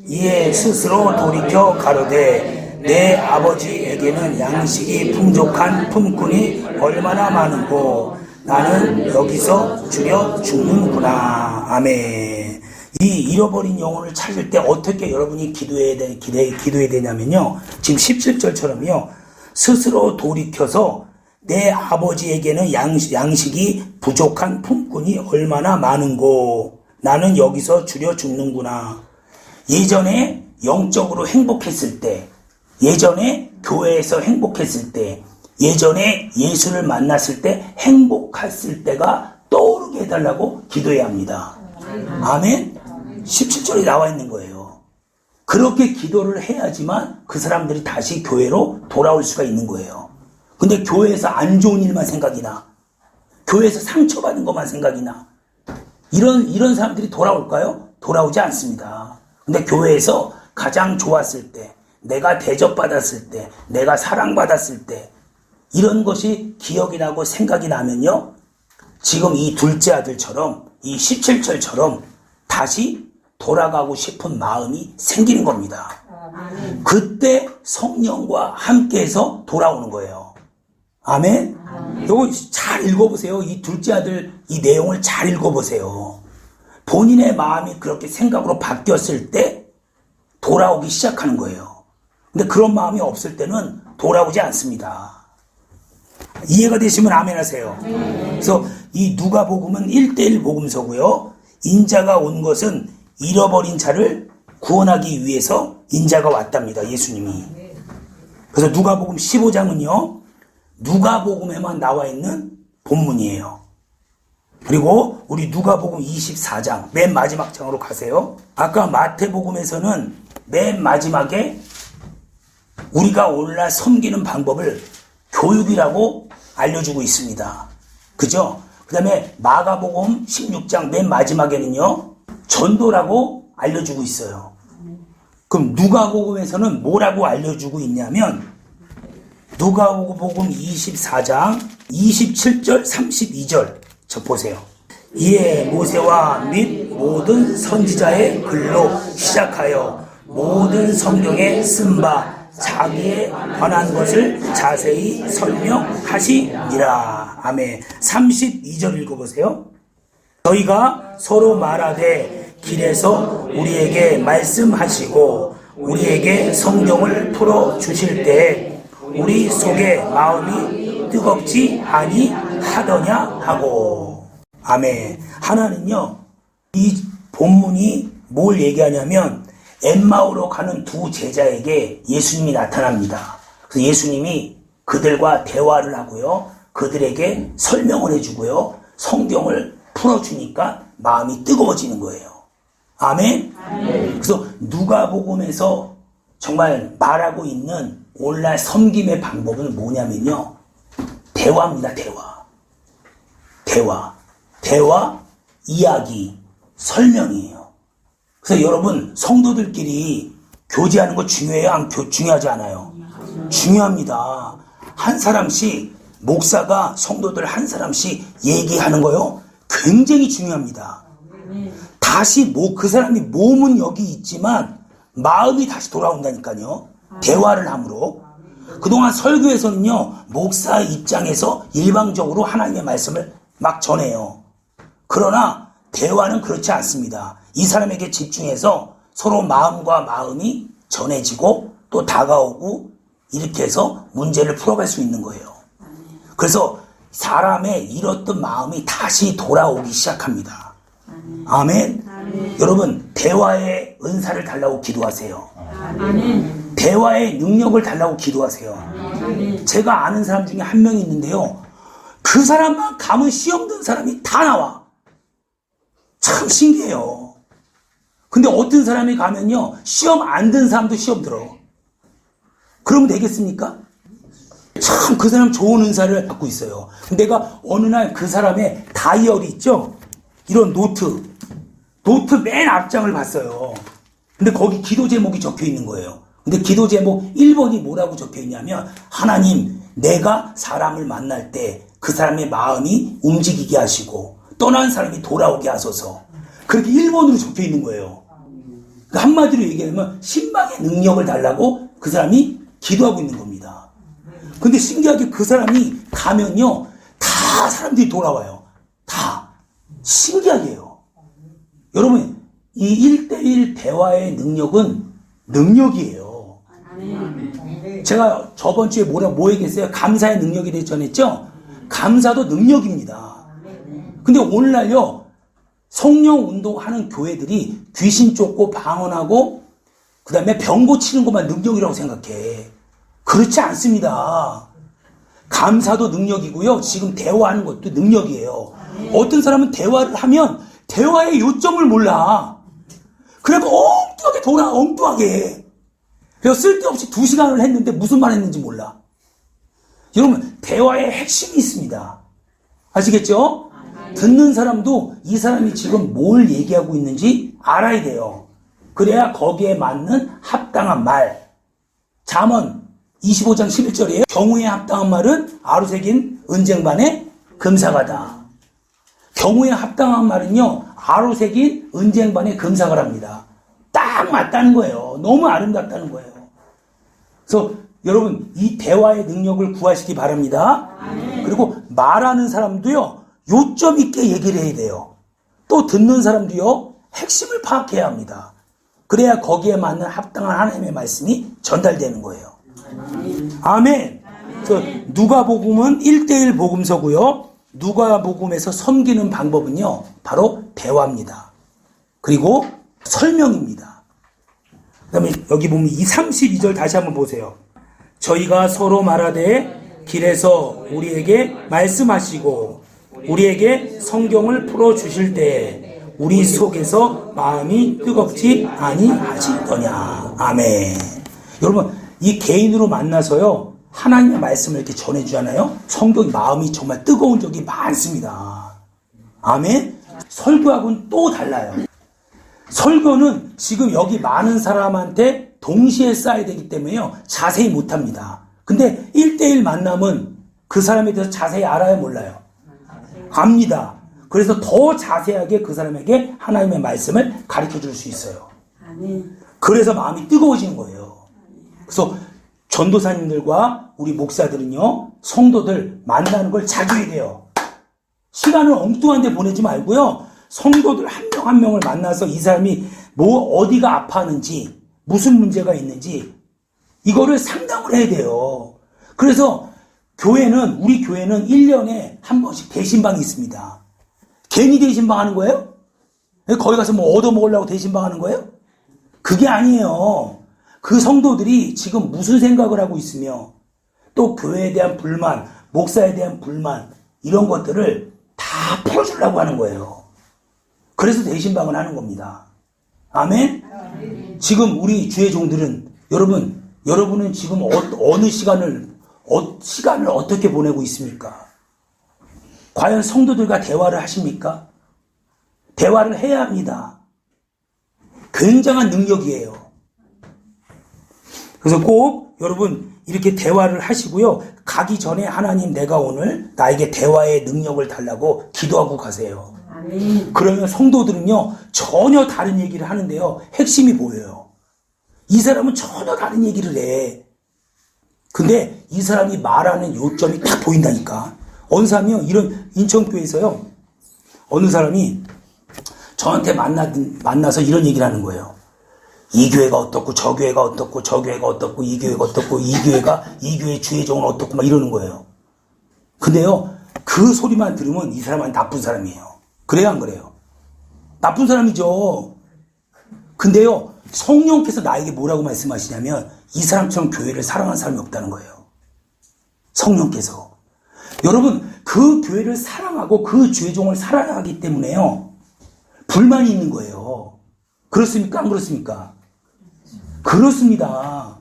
이에 스스로 돌이켜 가로되 내 아버지에게는 양식이 풍족한 품꾼이 얼마나 많은고 나는 여기서 줄여 죽는구나. 아멘. 이 잃어버린 영혼을 찾을 때 어떻게 여러분이 기도해야 되냐면요, 지금 17절처럼요, 스스로 돌이켜서 내 아버지에게는 양식이 부족한 품꾼이 얼마나 많은고 나는 여기서 줄여 죽는구나. 예전에 영적으로 행복했을 때, 예전에 교회에서 행복했을 때, 예전에 예수를 만났을 때 행복했을 때가 떠오르게 해달라고 기도해야 합니다. 아멘? 17절에 나와 있는 거예요. 그렇게 기도를 해야지만 그 사람들이 다시 교회로 돌아올 수가 있는 거예요. 근데 교회에서 안 좋은 일만 생각이 나, 교회에서 상처받은 것만 생각이 나, 이런 사람들이 돌아올까요? 돌아오지 않습니다. 근데 교회에서 가장 좋았을 때, 내가 대접받았을 때, 내가 사랑받았을 때, 이런 것이 기억이 나고 생각이 나면요, 지금 이 둘째 아들처럼, 이 17절처럼 다시 돌아가고 싶은 마음이 생기는 겁니다. 그때 성령과 함께해서 돌아오는 거예요. 아멘? 이거 잘 읽어보세요. 이 둘째 아들 이 내용을 잘 읽어보세요. 본인의 마음이 그렇게 생각으로 바뀌었을 때 돌아오기 시작하는 거예요. 근데 그런 마음이 없을 때는 돌아오지 않습니다. 이해가 되시면 아멘 하세요. 그래서 이 누가복음은 1:1 복음서고요. 인자가 온 것은 잃어버린 자를 구원하기 위해서 인자가 왔답니다. 예수님이. 그래서 누가복음 15장은요. 누가복음에만 나와 있는 본문이에요. 그리고 우리 누가복음 24장 맨 마지막 장으로 가세요. 아까 마태복음에서는 맨 마지막에 우리가 오늘날 섬기는 방법을 교육이라고 알려주고 있습니다. 그죠? 그 다음에 마가복음 16장 맨 마지막에는요, 전도라고 알려주고 있어요. 그럼 누가복음에서는 뭐라고 알려주고 있냐면, 누가복음 24장 27절 32절 저 보세요. 이에 모세와 및 모든 선지자의 글로 시작하여 모든 성경에 쓴 바 자기에 관한 것을 자세히 설명하시니라. 아멘. 32절 읽어보세요. 저희가 서로 말하되 길에서 우리에게 말씀하시고 우리에게 성경을 풀어주실 때에 우리 속에 마음이 뜨겁지 아니하더냐 하고. 아멘. 하나는요, 이 본문이 뭘 얘기하냐면 엠마오로 가는 두 제자에게 예수님이 나타납니다. 그래서 예수님이 그들과 대화를 하고요, 그들에게 설명을 해주고요, 성경을 풀어주니까 마음이 뜨거워지는 거예요. 아멘? 그래서 누가복음에서 정말 말하고 있는 오늘날 섬김의 방법은 뭐냐면요, 대화입니다. 대화, 이야기, 설명이에요. 그래서 여러분, 성도들끼리 교제하는 거 중요해요? 중요하지 않아요? 중요합니다. 한 사람씩, 목사가 성도들 한 사람씩 얘기하는 거요, 굉장히 중요합니다. 다시 그 사람이 몸은 여기 있지만 마음이 다시 돌아온다니까요. 대화를 함으로. 그동안 설교에서는요, 목사 입장에서 일방적으로 하나님의 말씀을 막 전해요. 그러나 대화는 그렇지 않습니다. 이 사람에게 집중해서 서로 마음과 마음이 전해지고 또 다가오고 이렇게 해서 문제를 풀어갈 수 있는 거예요. 그래서 사람의 잃었던 마음이 다시 돌아오기 시작합니다. 아멘. 여러분, 대화의 은사를 달라고 기도하세요. 대화의 능력을 달라고 기도하세요. 제가 아는 사람 중에 한 명이 있는데요, 그 사람만 가면 시험 든 사람이 다 나와. 참 신기해요. 근데 어떤 사람이 가면요, 시험 안 든 사람도 시험 들어. 그러면 되겠습니까? 참 그 사람 좋은 은사를 갖고 있어요. 내가 어느 날 그 사람의 다이어리 있죠? 이런 노트 맨 앞장을 봤어요. 근데 거기 기도 제목이 적혀 있는 거예요. 근데 기도 제목 1번이 뭐라고 적혀 있냐면, 하나님, 내가 사람을 만날 때 그 사람의 마음이 움직이게 하시고 떠난 사람이 돌아오게 하소서. 그렇게 1번으로 적혀 있는 거예요. 그러니까 한마디로 얘기하면 신방의 능력을 달라고 그 사람이 기도하고 있는 겁니다. 근데 신기하게 그 사람이 가면요, 다 사람들이 돌아와요. 다. 신기하게요. 여러분, 이 1대1 대화의 능력은 능력이에요. 제가 저번 주에 뭐 얘기했어요? 감사의 능력에 대해 전했죠? 감사도 능력입니다. 근데 오늘날요, 성령 운동하는 교회들이 귀신 쫓고 방언하고 그 다음에 병 고치는 것만 능력이라고 생각해. 그렇지 않습니다. 감사도 능력이고요. 지금 대화하는 것도 능력이에요. 어떤 사람은 대화를 하면 대화의 요점을 몰라. 그러니까 엉뚱하게. 그래서 쓸데없이 2시간을 했는데 무슨 말 했는지 몰라. 여러분, 대화의 핵심이 있습니다. 아시겠죠? 듣는 사람도 이 사람이 지금 뭘 얘기하고 있는지 알아야 돼요. 그래야 거기에 맞는 합당한 말. 잠언 25장 11절이에요. 경우에 합당한 말은 아로새긴 은쟁반의 금사가다. 경우에 합당한 말은요, 아로새긴 은쟁반의 금사가랍니다. 딱 맞다는 거예요. 너무 아름답다는 거예요. 그래서 여러분, 이 대화의 능력을 구하시기 바랍니다. 그리고 말하는 사람도요, 요점 있게 얘기를 해야 돼요. 또 듣는 사람도요, 핵심을 파악해야 합니다. 그래야 거기에 맞는 합당한 하나님의 말씀이 전달되는 거예요. 아멘. 그래서 누가복음은 1대1 복음서고요. 누가복음에서 섬기는 방법은요, 바로 대화입니다. 그리고 설명입니다. 그 다음에 여기 보면 32절 다시 한번 보세요. 저희가 서로 말하되 길에서 우리에게 말씀하시고 우리에게 성경을 풀어주실 때 우리 속에서 마음이 뜨겁지 아니하시더냐. 아멘. 여러분, 이 개인으로 만나서요, 하나님의 말씀을 이렇게 전해주잖아요. 성경이 마음이 정말 뜨거운 적이 많습니다. 아멘. 설교하고는 또 달라요. 설교는 지금 여기 많은 사람한테 동시에 쌓아야 되기 때문에요, 자세히 못합니다. 근데 1대1 만남은 그 사람에 대해서 자세히 알아야 몰라요? 압니다. 그래서 더 자세하게 그 사람에게 하나님의 말씀을 가르쳐 줄 수 있어요. 그래서 마음이 뜨거워지는 거예요. 그래서 전도사님들과 우리 목사들은요, 성도들 만나는 걸 자주 해야 돼요. 시간을 엉뚱한 데 보내지 말고요, 성도들 한 명 한 명을 만나서 이 사람이 어디가 아파하는지, 무슨 문제가 있는지 이거를 상담을 해야 돼요. 그래서 우리 교회는 1년에 한 번씩 대신방이 있습니다. 괜히 대신방 하는 거예요? 거기 가서 뭐 얻어먹으려고 대신방 하는 거예요? 그게 아니에요. 그 성도들이 지금 무슨 생각을 하고 있으며 또 교회에 대한 불만, 목사에 대한 불만, 이런 것들을 다 풀어주려고 하는 거예요. 그래서 대신방을 하는 겁니다. 아멘? 지금 우리 주의 종들은 여러분은 지금 어느 시간을 어떻게 보내고 있습니까? 과연 성도들과 대화를 하십니까? 대화를 해야 합니다. 굉장한 능력이에요. 그래서 꼭 여러분 이렇게 대화를 하시고요. 가기 전에 하나님, 내가 오늘 나에게 대화의 능력을 달라고 기도하고 가세요. 아멘. 그러면 성도들은요, 전혀 다른 얘기를 하는데요, 핵심이 보여요. 이 사람은 전혀 다른 얘기를 해. 근데 이 사람이 말하는 요점이 딱 보인다니까. 어느 사람이요, 이런 인천교회에서요, 어느 사람이 저한테 만나서 이런 얘기를 하는 거예요. 이 교회가 어떻고, 저 교회가 어떻고, 저 교회가 어떻고, 이 교회가 어떻고, 이 교회 주의종은 어떻고, 막 이러는 거예요. 근데요, 그 소리만 들으면 이 사람은 나쁜 사람이에요. 그래요, 안 그래요? 나쁜 사람이죠. 근데요, 성령께서 나에게 뭐라고 말씀하시냐면, 이 사람처럼 교회를 사랑하는 사람이 없다는 거예요. 성령께서. 여러분, 그 교회를 사랑하고 그 주의종을 사랑하기 때문에요, 불만이 있는 거예요. 그렇습니까? 안 그렇습니까? 그렇습니다.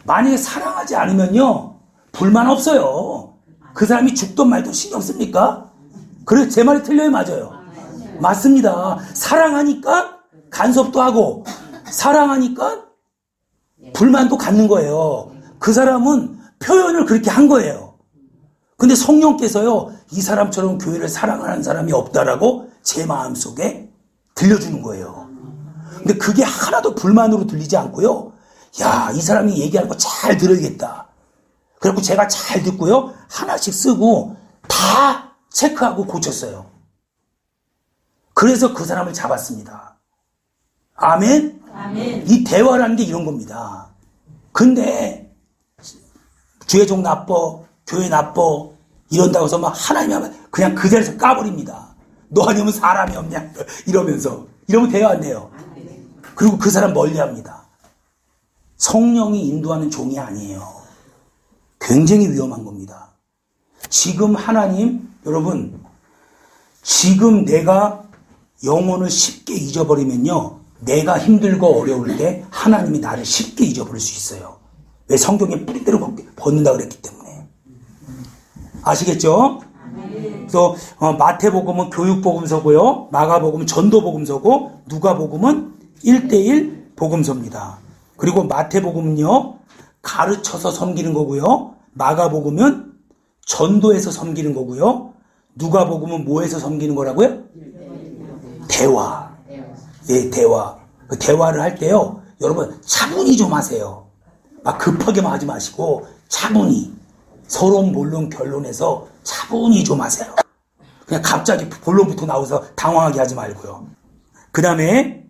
만약에 사랑하지 않으면요, 불만 없어요. 그 사람이 죽든 말든 신경 씁니까? 그래, 제 말이 틀려요, 맞아요? 맞습니다. 사랑하니까 간섭도 하고, 사랑하니까 불만도 갖는 거예요. 그 사람은 표현을 그렇게 한 거예요. 근데 성령께서요, 이 사람처럼 교회를 사랑하는 사람이 없다라고 제 마음속에 들려주는 거예요. 근데 그게 하나도 불만으로 들리지 않고요. 야, 이 사람이 얘기하는 거 잘 들어야겠다. 그래갖고 제가 잘 듣고요. 하나씩 쓰고 다 체크하고 고쳤어요. 그래서 그 사람을 잡았습니다. 아멘? 아멘. 이 대화라는 게 이런 겁니다. 근데 주의종 나빠, 교회 나빠 이런다고 해서 막 하나님 하면 그냥 그 자리에서 까버립니다. 너 아니면 사람이 없냐 이러면서. 이러면 대화 안 돼요. 그리고 그 사람 멀리합니다. 성령이 인도하는 종이 아니에요. 굉장히 위험한 겁니다. 지금 하나님, 여러분, 지금 내가 영혼을 쉽게 잊어버리면요, 내가 힘들고 어려울 때 하나님이 나를 쉽게 잊어버릴 수 있어요. 왜? 성경에 뿌리대로 벗는다 그랬기 때문에. 아시겠죠? 그래서 마태복음은 교육복음서고요, 마가복음은 전도복음서고, 누가복음은 1:1 복음서입니다. 그리고 마태복음은요, 가르쳐서 섬기는 거고요, 마가복음은 전도해서 섬기는 거고요, 누가복음은 뭐해서 섬기는 거라고요? 대화. 예, 대화. 그 대화를 할 때요, 여러분 차분히 좀 하세요. 막 급하게만 하지 마시고 차분히, 서론 본론 결론에서 차분히 좀 하세요. 그냥 갑자기 본론부터 나와서 당황하게 하지 말고요. 그 다음에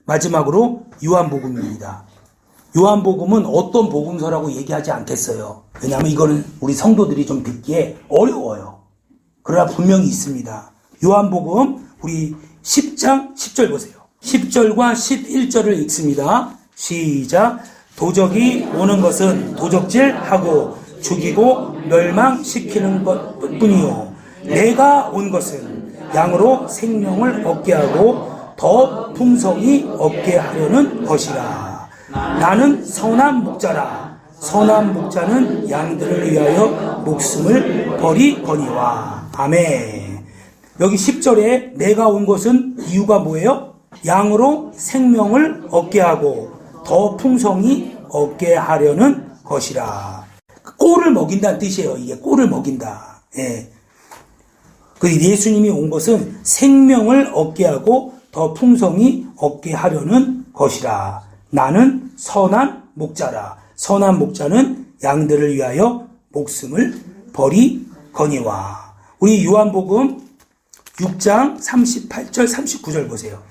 마지막으로 요한복음입니다. 요한복음은 어떤 복음서라고 얘기하지 않겠어요. 왜냐하면 이거는 우리 성도들이 좀 듣기에 어려워요. 그러나 분명히 있습니다. 요한복음 우리 10장 10절 보세요. 10절과 11절을 읽습니다. 시작. 도적이 오는 것은 도적질하고 죽이고 멸망시키는 것뿐이요, 내가 온 것은 양으로 생명을 얻게 하고 더 풍성히 얻게 하려는 것이라. 나는 선한 목자라. 선한 목자는 양들을 위하여 목숨을 버리거니와. 아멘. 여기 10절에 내가 온 것은 이유가 뭐예요? 양으로 생명을 얻게 하고 더 풍성히 얻게 하려는 것이라. 꼴을 먹인다는 뜻이에요. 이게 꼴을 먹인다. 예. 그 예수님이 온 것은 생명을 얻게 하고 더 풍성히 얻게 하려는 것이라. 나는 선한 목자라. 선한 목자는 양들을 위하여 목숨을 버리거니와. 우리 요한복음 6장 38절 39절 보세요.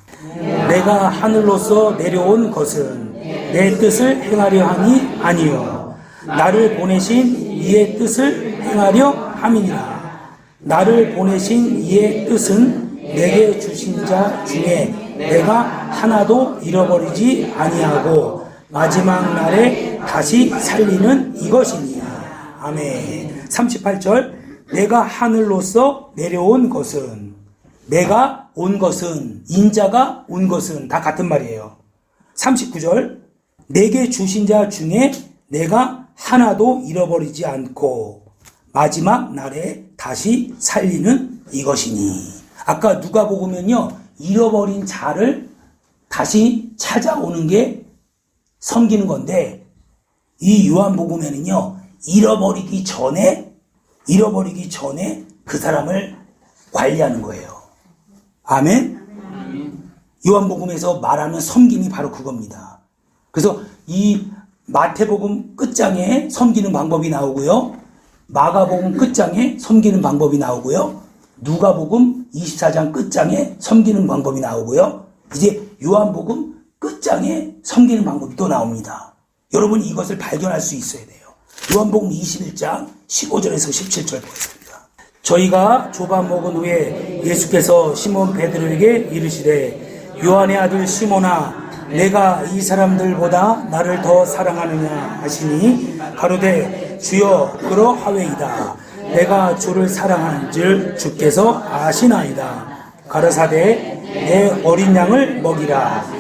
내가 하늘로서 내려온 것은 내 뜻을 행하려 함이 아니요 나를 보내신 이의 뜻을 행하려 함이니라. 나를 보내신 이의 뜻은 내게 주신 자 중에 내가 하나도 잃어버리지 아니하고 마지막 날에 다시 살리는 이것이니라. 아멘. 38절 내가 하늘로서 내려온 것은, 내가 온 것은, 인자가 온 것은 다 같은 말이에요. 39절 내게 주신 자 중에 내가 하나도 잃어버리지 않고 마지막 날에 다시 살리는 이것이니. 아까 누가복음은요, 잃어버린 자를 다시 찾아오는 게 섬기는 건데, 이 요한복음에는요, 잃어버리기 전에 그 사람을 관리하는 거예요. 아멘? 요한복음에서 말하는 섬김이 바로 그겁니다. 그래서 이 마태복음 끝장에 섬기는 방법이 나오고요, 마가복음 끝장에 섬기는 방법이 나오고요, 누가복음 24장 끝장에 섬기는 방법이 나오고요, 이제 요한복음 끝장에 섬기는 방법이 또 나옵니다. 여러분이 이것을 발견할 수 있어야 돼요. 요한복음 21장 15절에서 17절 보겠습니다. 저희가 조반 먹은 후에 예수께서 시몬 베드로에게 이르시되 요한의 아들 시몬아 내가 이 사람들보다 나를 더 사랑하느냐 하시니 가로되 주여 그러하외이다. 내가 주를 사랑하는 줄 주께서 아시나이다. 가르사대 내 어린 양을 먹이라.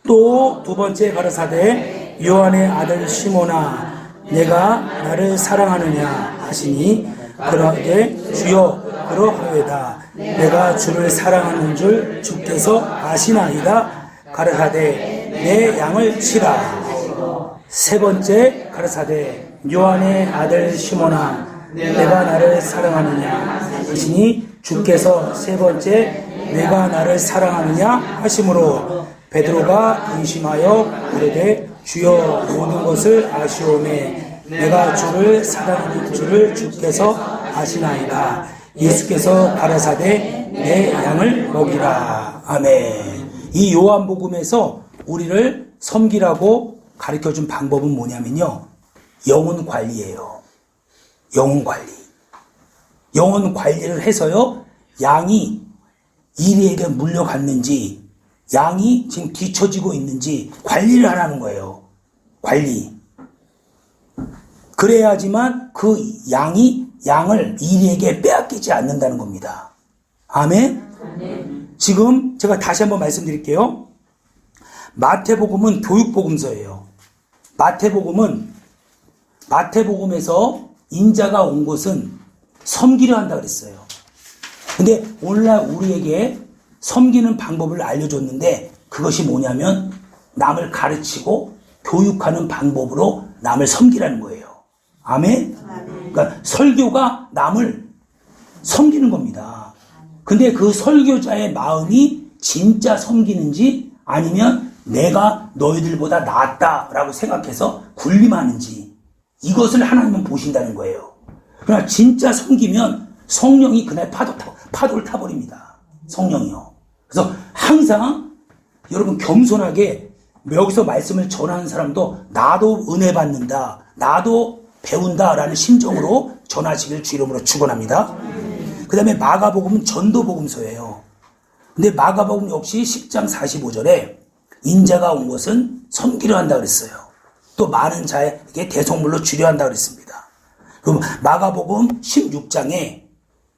또 두 번째 가르사대 요한의 아들 시몬아 내가 나를 사랑하느냐 하시니 그러되 주여 그러하외다. 내가 주를 사랑하는 줄 주께서 아시나이다. 가라사대 내 양을 치라. 세 번째 가라사대 요한의 아들 시몬아 내가 나를 사랑하느냐 하시니 주께서 세 번째 내가 나를 사랑하느냐 하심으로 베드로가 의심하여 이르되 주여 모든 것을 아시오매 내가 주를 사랑하는 줄을 주께서 아시나이다. 예수께서 가라사대 내 양을 먹이라. 아멘. 이 요한복음에서 우리를 섬기라고 가르쳐준 방법은 뭐냐면요, 영혼 관리예요. 영혼 관리. 영혼 관리를 해서요, 양이 이리에게 물려갔는지, 양이 지금 뒤처지고 있는지 관리를 하라는 거예요. 관리. 그래야지만 그 양을 이리에게 빼앗기지 않는다는 겁니다. 아멘? 지금 제가 다시 한번 말씀드릴게요. 마태복음은 교육복음서예요. 마태복음에서 인자가 온 곳은 섬기려 한다 그랬어요. 근데 오늘날 우리에게 섬기는 방법을 알려줬는데 그것이 뭐냐면 남을 가르치고 교육하는 방법으로 남을 섬기라는 거예요. 아멘? 그러니까 설교가 남을 섬기는 겁니다. 근데 그 설교자의 마음이 진짜 섬기는지 아니면 내가 너희들보다 낫다라고 생각해서 군림하는지 이것을 하나님은 보신다는 거예요. 그러나 진짜 섬기면 성령이 그날 파도를 타버립니다. 성령이요. 그래서 항상 여러분 겸손하게 여기서 말씀을 전하는 사람도 나도 은혜 받는다, 나도 배운다라는 심정으로 전하시길 주 이름으로 축원합니다. 그 다음에 마가복음은 전도복음서예요. 근데 마가복음 역시 10장 45절에 인자가 온 것은 섬기려 한다 그랬어요. 또 많은 자에게 대속물로 주려 한다 그랬습니다. 그럼 마가복음 16장에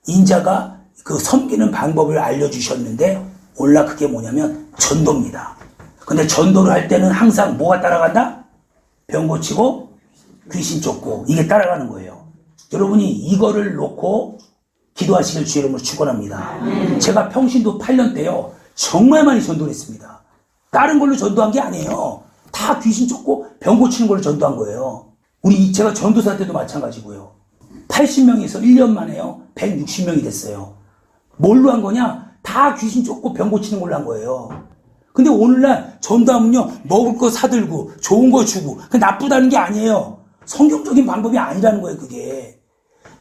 인자가 그 섬기는 방법을 알려주셨는데 올라 그게 뭐냐면 전도입니다. 근데 전도를 할 때는 항상 뭐가 따라간다? 병 고치고 귀신 쫓고 이게 따라가는 거예요. 여러분이 이거를 놓고 기도하시길 주 이름으로 축원합니다. 제가 평신도 8년 때요 정말 많이 전도를 했습니다. 다른 걸로 전도한 게 아니에요. 다 귀신 쫓고 병 고치는 걸로 전도한 거예요. 제가 전도사 때도 마찬가지고요. 80명에서 1년 만에요 160명이 됐어요. 뭘로 한 거냐? 다 귀신 쫓고 병 고치는 걸로 한 거예요. 근데 오늘날 전도하면요 먹을 거 사들고 좋은 거 주고 그게 나쁘다는 게 아니에요. 성경적인 방법이 아니라는 거예요. 그게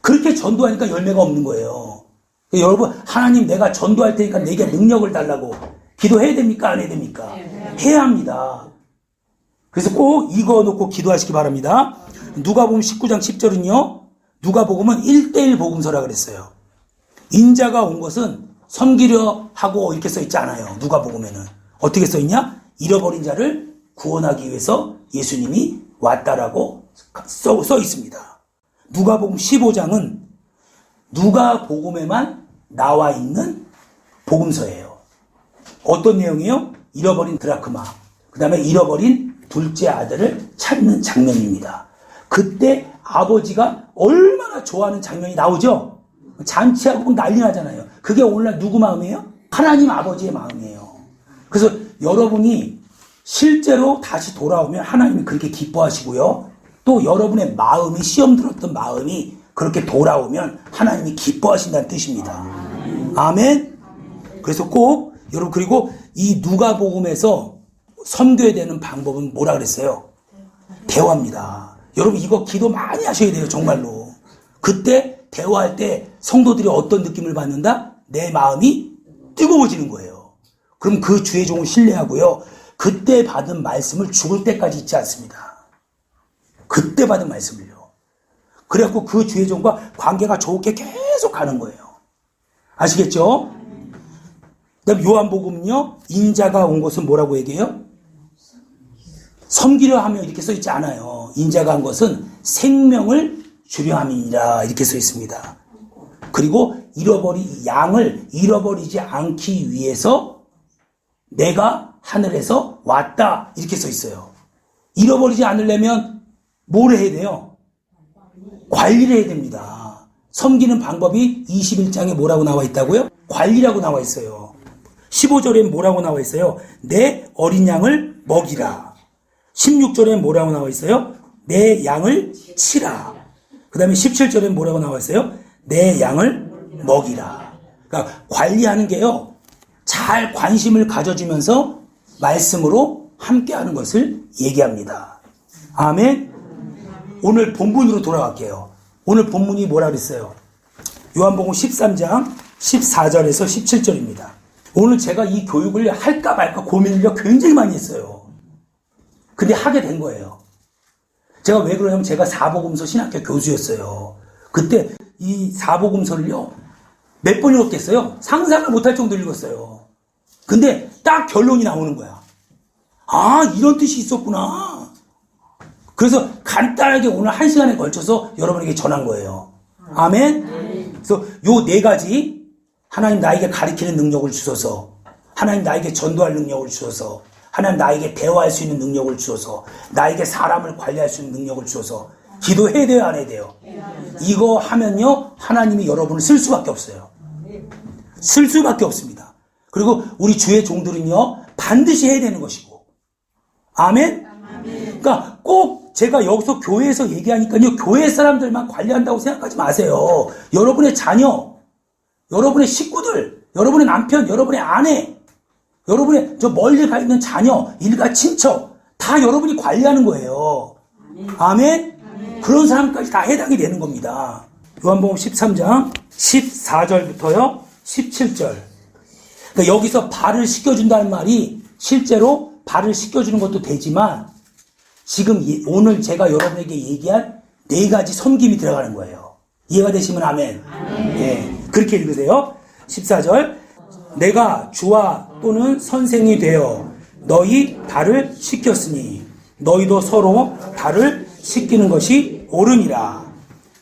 그렇게 전도하니까 열매가 없는 거예요. 여러분 하나님 내가 전도할 테니까 내게 능력을 달라고 기도해야 됩니까? 안 해야 됩니까? 해야 합니다. 그래서 꼭 이거 놓고 기도하시기 바랍니다. 누가복음 19장 10절은요 누가복음은 1:1 복음서라 그랬어요. 인자가 온 것은 섬기려 하고 이렇게 써있지 않아요. 누가복음에는 어떻게 써있냐? 잃어버린 자를 구원하기 위해서 예수님이 왔다라고 써 있습니다. 누가복음 15장은 누가복음에만 나와 있는 복음서예요. 어떤 내용이에요? 잃어버린 드라크마, 그 다음에 잃어버린 둘째 아들을 찾는 장면입니다. 그때 아버지가 얼마나 좋아하는 장면이 나오죠? 잔치하고 난리 나잖아요. 그게 오늘날 누구 마음이에요? 하나님 아버지의 마음이에요. 그래서 여러분이 실제로 다시 돌아오면 하나님이 그렇게 기뻐하시고요. 또 여러분의 마음이 시험 들었던 마음이 그렇게 돌아오면 하나님이 기뻐하신다는 뜻입니다. 아멘. 그래서 꼭 여러분 그리고 이 누가복음에서 섬겨야 되는 방법은 뭐라 그랬어요? 대화입니다. 여러분 이거 기도 많이 하셔야 돼요. 정말로. 그때 대화할 때 성도들이 어떤 느낌을 받는다? 내 마음이 뜨거워지는 거예요. 그럼 그 주의 종을 신뢰하고요. 그때 받은 말씀을 죽을 때까지 잊지 않습니다. 그때 받은 말씀을요. 그래갖고 그 주의 종과 관계가 좋게 계속 가는 거예요. 아시겠죠? 그다음 요한복음은요. 인자가 온 것은 뭐라고 얘기해요? 섬기려 하며 이렇게 써있지 않아요. 인자가 온 것은 생명을 주려 함이니라 이렇게 써있습니다. 그리고 양을 잃어버리지 않기 위해서 내가 하늘에서 왔다 이렇게 써있어요. 잃어버리지 않으려면 뭘 해야 돼요? 관리를 해야 됩니다. 섬기는 방법이 21장에 뭐라고 나와 있다고요? 관리라고 나와 있어요. 15절에 뭐라고 나와 있어요? 내 어린 양을 먹이라. 16절에 뭐라고 나와 있어요? 내 양을 치라. 그 다음에 17절에 뭐라고 나와 있어요? 내 양을 먹이라. 그러니까 관리하는 게요, 잘 관심을 가져주면서 말씀으로 함께하는 것을 얘기합니다. 아멘. 오늘 본문으로 돌아갈게요. 오늘 본문이 뭐라 그랬어요? 요한복음 13장 14절에서 17절입니다. 오늘 제가 이 교육을 할까 말까 고민을 굉장히 많이 했어요. 근데 하게 된 거예요. 제가 왜 그러냐면 제가 사복음서 신학교 교수였어요. 그때 이 사복음서를요, 몇 번 읽었겠어요? 상상을 못할 정도로 읽었어요. 근데 딱 결론이 나오는 거야. 아, 이런 뜻이 있었구나. 그래서 간단하게 오늘 1시간에 걸쳐서 여러분에게 전한 거예요. 아멘? 그래서 요 4가지, 하나님 나에게 가르치는 능력을 주셔서, 하나님 나에게 전도할 능력을 주셔서, 하나님 나에게 대화할 수 있는 능력을 주셔서, 나에게 사람을 관리할 수 있는 능력을 주셔서, 기도해야 돼요, 안 해야 돼요? 이거 하면요, 하나님이 여러분을 쓸 수밖에 없어요. 쓸 수밖에 없습니다. 그리고 우리 주의 종들은요, 반드시 해야 되는 것이고. 아멘? 그러니까 꼭 제가 여기서 교회에서 얘기하니까요, 교회 사람들만 관리한다고 생각하지 마세요. 여러분의 자녀, 여러분의 식구들, 여러분의 남편, 여러분의 아내, 여러분의 저 멀리 가 있는 자녀, 일가 친척, 다 여러분이 관리하는 거예요. 아멘? 그런 사람까지 다 해당이 되는 겁니다. 요한복음 13장 14절부터요 17절. 그러니까 여기서 발을 씻겨준다는 말이 실제로 발을 씻겨주는 것도 되지만, 지금 오늘 제가 여러분에게 얘기한 4가지 섬김이 들어가는 거예요. 이해가 되시면 아멘. 예, 그렇게 읽으세요. 14절. 내가 주와 또는 선생이 되어 너희 발을 씻겼으니 너희도 서로 발을 씻기는 것이 옳으니라.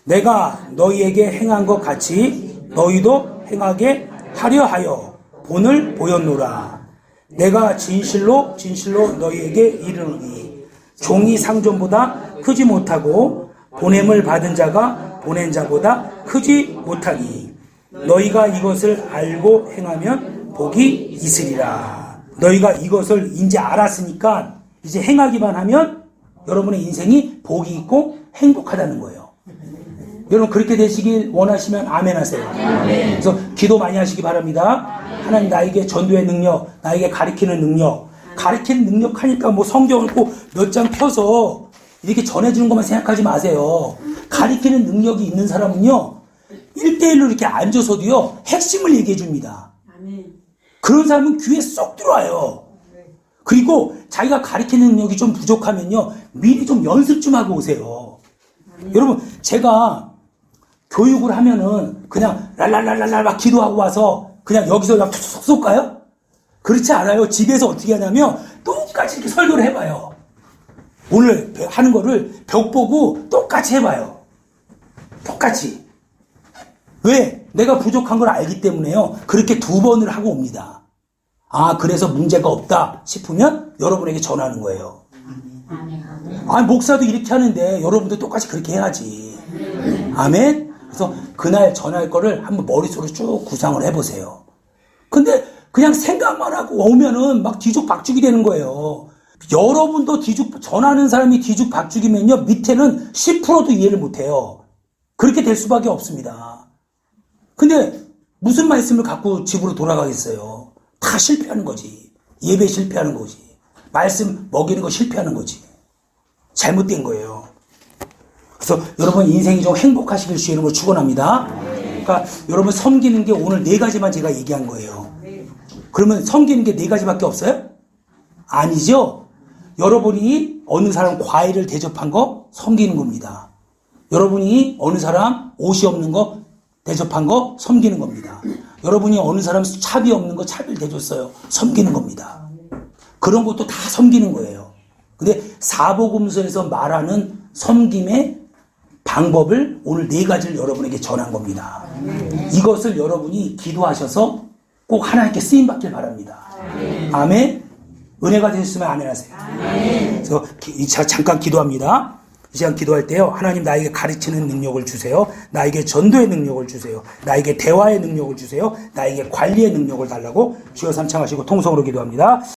내가 너희에게 행한 것 같이 너희도 행하게 하려 하여 본을 보였노라. 내가 진실로 진실로 너희에게 이르노니 종이 상전보다 크지 못하고 보냄을 받은 자가 보낸 자보다 크지 못하니 너희가 이것을 알고 행하면 복이 있으리라. 너희가 이것을 이제 알았으니까 이제 행하기만 하면 여러분의 인생이 복이 있고 행복하다는 거예요. 여러분 그렇게 되시길 원하시면 아멘 하세요. 그래서 기도 많이 하시기 바랍니다. 하나님 나에게 전도의 능력, 나에게 가르치는 능력, 가르치는 능력 하니까 뭐 성경을 꼭 몇 장 펴서 이렇게 전해주는 것만 생각하지 마세요. 가르치는 능력이 있는 사람은요, 1대1로 이렇게 앉아서도요, 핵심을 얘기해 줍니다. 그런 사람은 귀에 쏙 들어와요. 그리고 자기가 가르치는 능력이 좀 부족하면요, 미리 좀 연습 좀 하고 오세요. 여러분, 제가 교육을 하면은 그냥 랄랄랄랄랄 막 기도하고 와서 그냥 여기서 그냥 툭툭 쏠까요? 그렇지 않아요. 집에서 어떻게 하냐면 똑같이 이렇게 설교를 해봐요. 오늘 하는 거를 벽 보고 똑같이 해봐요. 똑같이. 왜? 내가 부족한 걸 알기 때문에요. 그렇게 2번을 하고 옵니다. 아, 그래서 문제가 없다 싶으면 여러분에게 전하는 거예요. 아, 목사도 이렇게 하는데 여러분도 똑같이 그렇게 해야지. 아멘? 그래서 그날 전할 거를 한번 머릿속으로 쭉 구상을 해보세요. 근데 그냥 생각만 하고 오면은 막 뒤죽박죽이 되는 거예요. 여러분도 전하는 사람이 뒤죽박죽이면요, 밑에는 10%도 이해를 못해요. 그렇게 될 수밖에 없습니다. 근데 무슨 말씀을 갖고 집으로 돌아가겠어요? 다 실패하는 거지. 예배 실패하는 거지. 말씀 먹이는 거 실패하는 거지. 잘못된 거예요. 그래서 여러분 인생이 좀 행복하시길 주의 이름으로 축원합니다. 그러니까 여러분 섬기는 게 오늘 4가지만 제가 얘기한 거예요. 그러면 섬기는 게 4가지밖에 없어요? 아니죠. 여러분이 어느 사람 과일을 대접한 거 섬기는 겁니다. 여러분이 어느 사람 옷이 없는 거 대접한 거 섬기는 겁니다. 여러분이 어느 사람 차비 없는 거 차비를 대줬어요. 섬기는 겁니다. 그런 것도 다 섬기는 거예요. 근데 사복음서에서 말하는 섬김의 방법을 오늘 4가지를 여러분에게 전한 겁니다. 이것을 여러분이 기도하셔서 꼭 하나님께 쓰임받길 바랍니다. 아멘. 은혜가 되셨으면 아멘 하세요. 그래서 잠깐 기도합니다. 이 시간 기도할 때요. 하나님 나에게 가르치는 능력을 주세요. 나에게 전도의 능력을 주세요. 나에게 대화의 능력을 주세요. 나에게 관리의 능력을 달라고 주여 삼창하시고 통성으로 기도합니다.